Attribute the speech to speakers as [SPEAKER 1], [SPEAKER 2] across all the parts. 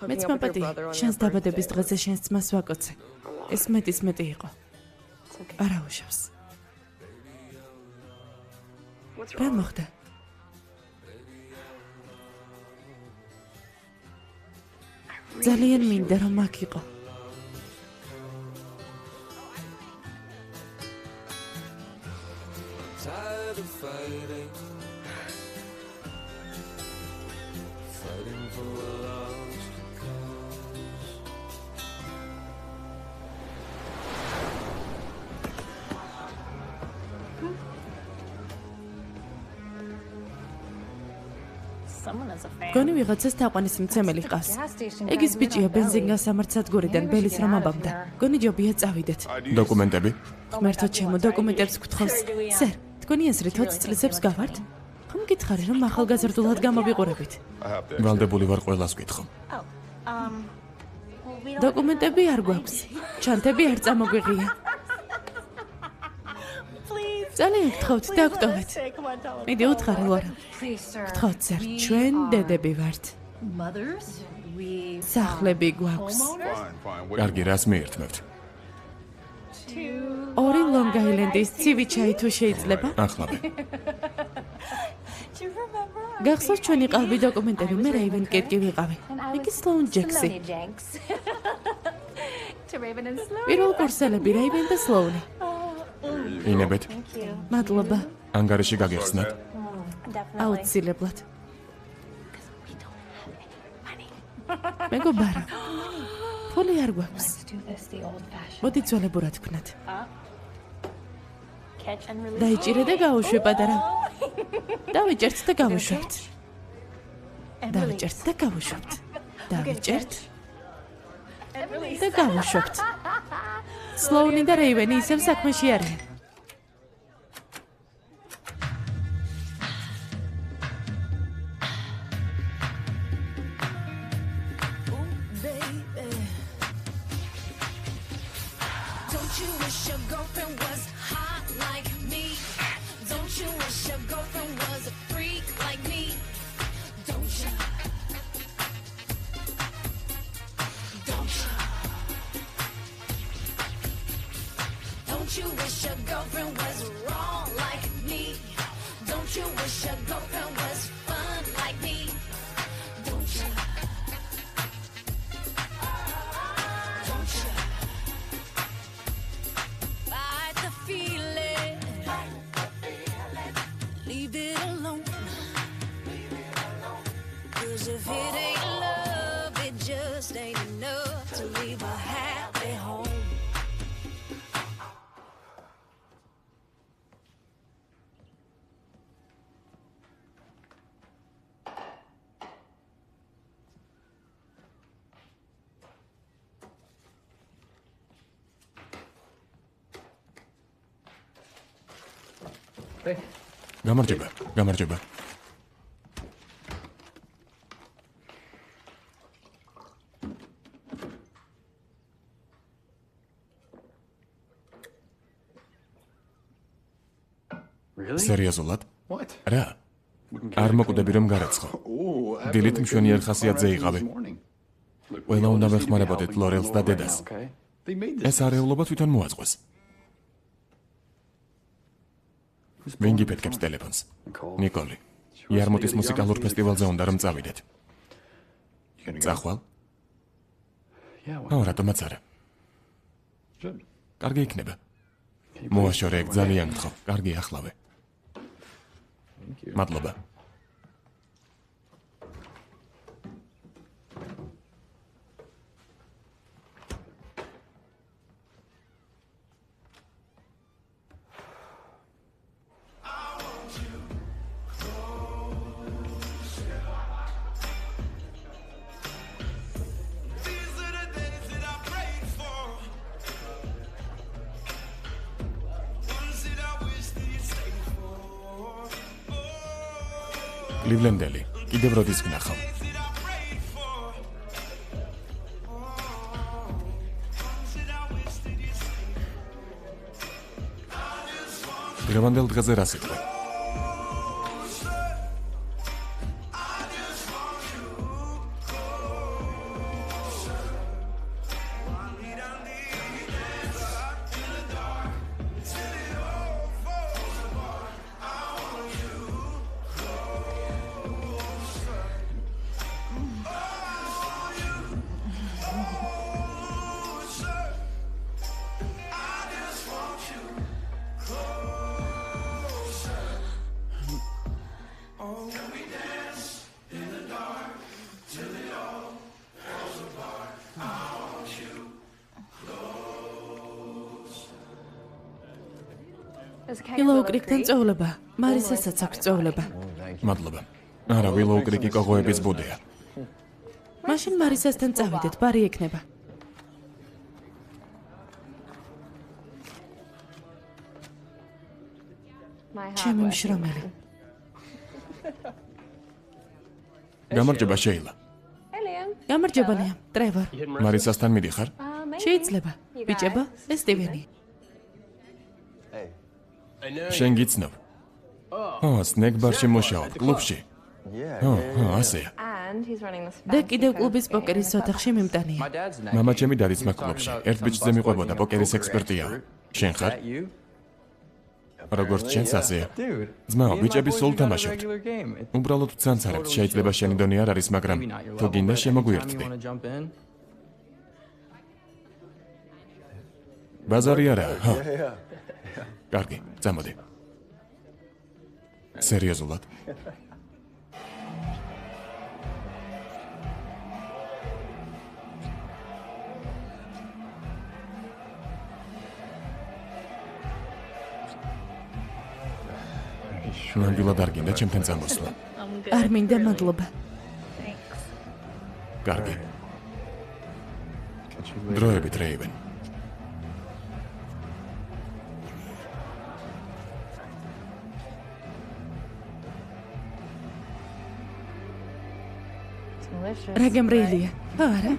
[SPEAKER 1] მეც მაპატია, შენს დაბადების დღეზე შენს ძმას ვაკოცე. ეს მეტის მეტი იყო. არა უშავს. რა მოხდა? ძალიან მინდა რომ აქ იყო. გონი ვიღაცას თაყვანის მცემელი ჰყავს. ეგ ის ბიჭია ბენზინგას სამართსადგურიდან ბელის რომ აბამდა. გონი ჯობია წავიდეთ.
[SPEAKER 2] დოკუმენტები?
[SPEAKER 1] ღმერთო ჩემო, დოკუმენტებს გთხოვს. სერ, თქვენი ეზრით 20 წლისებს გავართ? ხომ გითხარი რომ ახალგაზრდულად გამოვიყურებით?
[SPEAKER 2] ვალდებული ვარ ყველას გითხომ.
[SPEAKER 1] დოკუმენტები არ გვაქვს. ჩანთები არ წამოგვიღია. ძალიან გთხოვთ, დაგტოვეთ. მიდი უთხარი ვარა. გთხოვთ, სერ, ჩვენ დედები ვართ. სახლები გვაქვს.
[SPEAKER 2] კარგი, რას მიერთმევთ?
[SPEAKER 1] 2 ლონგ-აილენდის ცივი ჩაი თუ შეიძლება?
[SPEAKER 2] ახლავე.
[SPEAKER 1] გახსოვს ჩვენი ყალბი დოკუმენტები, მე რეივენ კეტკი ვიყავი. იგი სლოუნ ჯექსი. პირველ კურსელები რეივენ და სლოუნი.
[SPEAKER 2] ინებეთ.
[SPEAKER 1] მადლობა.
[SPEAKER 2] ანგარიში გაგიხსნათ.
[SPEAKER 1] აუცილებლად. მეგობარა. ფული არ გვაქვს. მოდი ძველებურად ვქნათ. დაიჭირე და გავუშვი პატარა. დავიჭერთ და გავუშვებთ. დავიჭერთ და გავუშვებთ. დავიჭერთ და გავუშვებთ. სლოუნი და რეივენი ისევ საქმეში არიან.
[SPEAKER 2] გამარჯობა, გამარჯობა. სერიოზულად? რა? არ მოკვდები რომ გარეცხო. დილით მშვენიერ ხასიათზე იყავი. ყველა უნდა ვეხმარებოდეთ ლორელს და დედას. ეს არეულობა თვითონ მოაწყვეს. ვინ გიფეთქებს ტელეფონს? ნიკოლი. იარმუტის მუსიკალურ ფესტივალზე უნდა რომ წავიდეთ. წახვალ? რატომაც არა. კარგი იქნება. მოაშორე, ძალიან გთხოვ. კარგი ახლავე. მადლობა. კლივლენდელი, კიდევ როდის გნახავ? დღევანდელ დღეზე რა სიტყვი?
[SPEAKER 1] ვილოუ კრიკთან წვეულება. მარისასაც აქვს წვეულება.
[SPEAKER 2] მადლობა. არა, ვილოუ კრიკი კოღოების ბუდეა.
[SPEAKER 1] მაშინ მარისასთან წავიდეთ, ბარი ექნება. ჩემი მშრომელი.
[SPEAKER 2] გამარჯობა შეილა.
[SPEAKER 1] გამარჯობა ლია, ტრევორ.
[SPEAKER 2] მარისასთან მიდიხარ?
[SPEAKER 1] შეიძლება. ბიჭებო, ეს სტივენი.
[SPEAKER 2] შენ გიცნობ? სნეკბარში მუშაობ, კლუბში. ასეა.
[SPEAKER 1] და კიდევ კლუბის პოკერის ოთახში მიმტანია.
[SPEAKER 2] მამა ჩემი დარიცმა კლუბში. ერთ ბიჭზე მიყვებოდა პოკერის ექსპერტია. შენ ხარ? როგორც შენს ასეა. ძმაო, ბიჭები სულ თამაშობთ. უბრალოდ ვცანცარებთ, შეიძლება შენი დონე არ არის, მაგრამ თუ გინდა შემოგვიერთდი. ბაზარი არა, ხო? კარგი, წამოდი. სერიოზულად? ნამდვილად არ გინდა ჩემთან წამოსვლა?
[SPEAKER 1] არ მინდა, მადლობა.
[SPEAKER 2] კარგი. დროებით, რეივენ.
[SPEAKER 1] რა გემრიელია, ხო არა?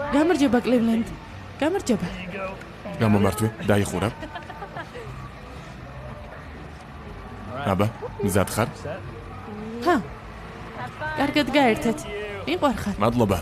[SPEAKER 1] გამარჯობა, კლივლენდ. გამარჯობა.
[SPEAKER 2] გამომართვე, დაიხურა. აბა, მზად ხარ?
[SPEAKER 1] ჰა. კარგად გაერთეთ. მიყვარხარ.
[SPEAKER 2] მადლობა.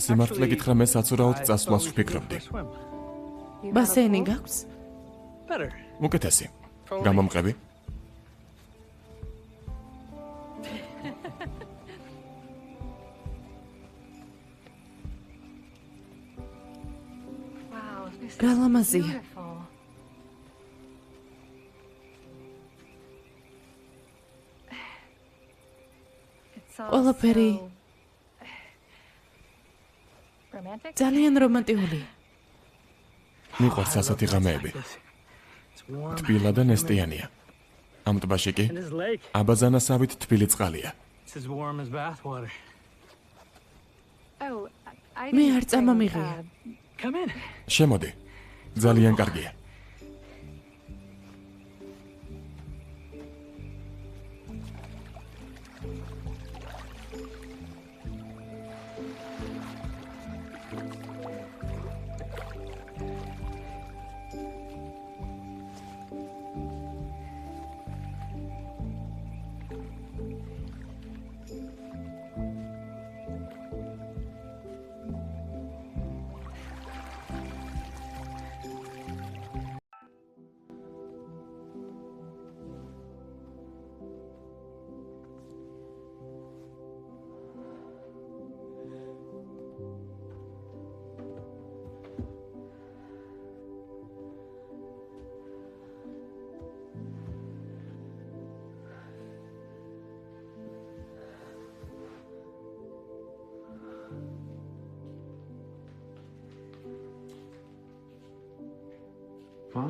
[SPEAKER 2] სიმართლე გითხრა, მე საცურაოდ წასვლას ვფიქრობდი.
[SPEAKER 1] ბასეინი გაქვს?
[SPEAKER 2] უკეთესი. გამომყევი?
[SPEAKER 1] გალამაზია. ყველაფერი ძალიან რომანტიკულია.
[SPEAKER 2] მიყვარს ასეთი ღამეები. თბილა და ნესტიანია. ამ ტბაში კი აბაზანასავით თბილი წყალია.
[SPEAKER 1] მე არ წამომიღია.
[SPEAKER 2] შემოდი. ძალიან კარგია.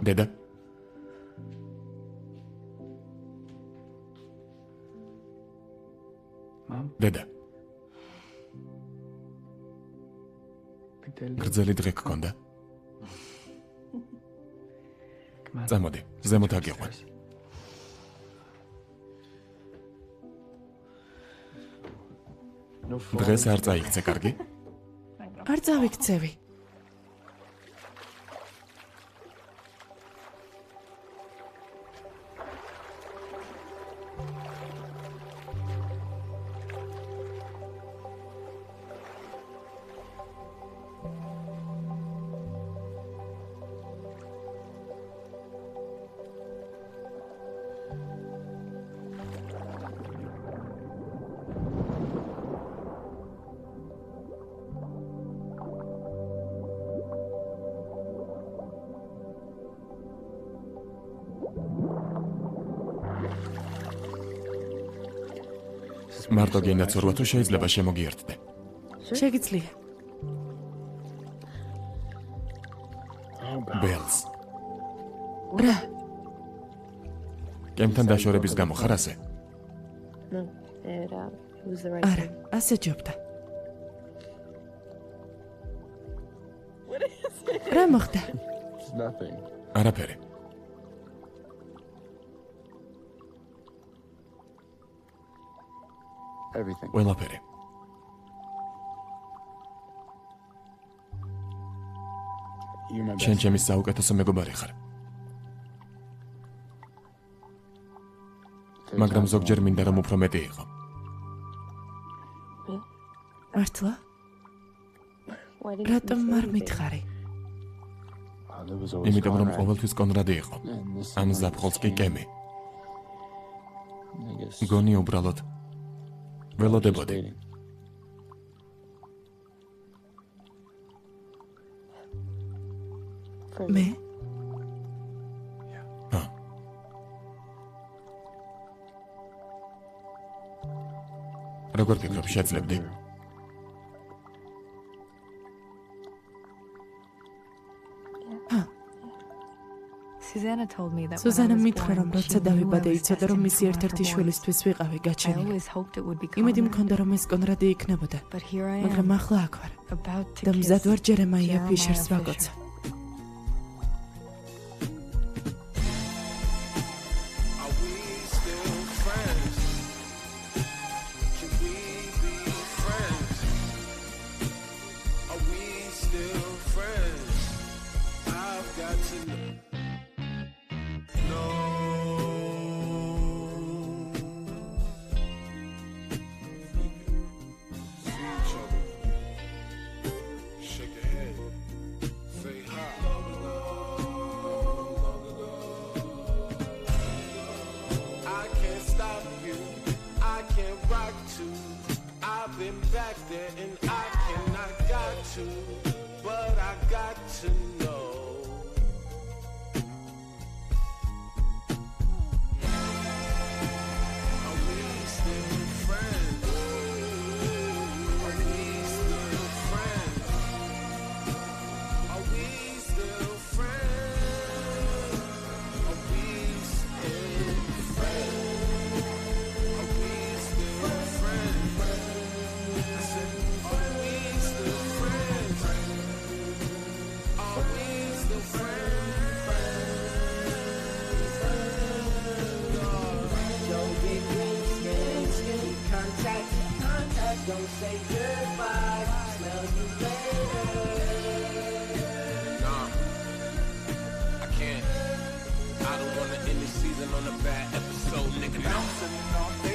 [SPEAKER 2] დედა. დედა. გრძელი დღე გქონდა? წამოდი, ზემოთ აგიყვან. დღეს არ წაიქცე, კარგი?
[SPEAKER 1] არ წავიქცევი.
[SPEAKER 2] მარტო გენაცურვა თუ შეიძლება შემოგიერთდე.
[SPEAKER 1] შეგიძლია.
[SPEAKER 2] ბელს.
[SPEAKER 1] რა?
[SPEAKER 2] გემთან დაშორების გამო ხარ ასე?
[SPEAKER 1] არა, ასე ჯობდა. რა მოხდა?
[SPEAKER 2] არაფერი. ყველაფერი. შენ ჩემი საუკეთესო მეგობარი ხარ. მაგრამ ზოგჯერ მინდა რომ უფრო მეტი იყო.
[SPEAKER 1] მართლა? რატომ არ მითხარი?
[SPEAKER 2] იმიტომ რომ ყოველთვის კონრადი იყო. ამ ზაფხულს კი კემი. გონი უბრალოდ ველოდებოდი.
[SPEAKER 1] მე?
[SPEAKER 2] როგორ ფიქრობ, შეძლებდი?
[SPEAKER 1] სუზანა მითხრა, რომ როცა დავიბადე, იცოდა, რომ მისი ერთ-ერთი შვილისთვის ვიყავი გაჩენილი. იმედი მქონდა, რომ ეს კონრადი იქნებოდა, მაგრამ ახლა აქ ვარ და მზად ვარ ჯერემაია ფიშერს ვაკოცა.
[SPEAKER 3] Don't say goodbye, smell you later. Nah, I can't. I don't wanna end the season on a bad episode, nigga. Bouncing off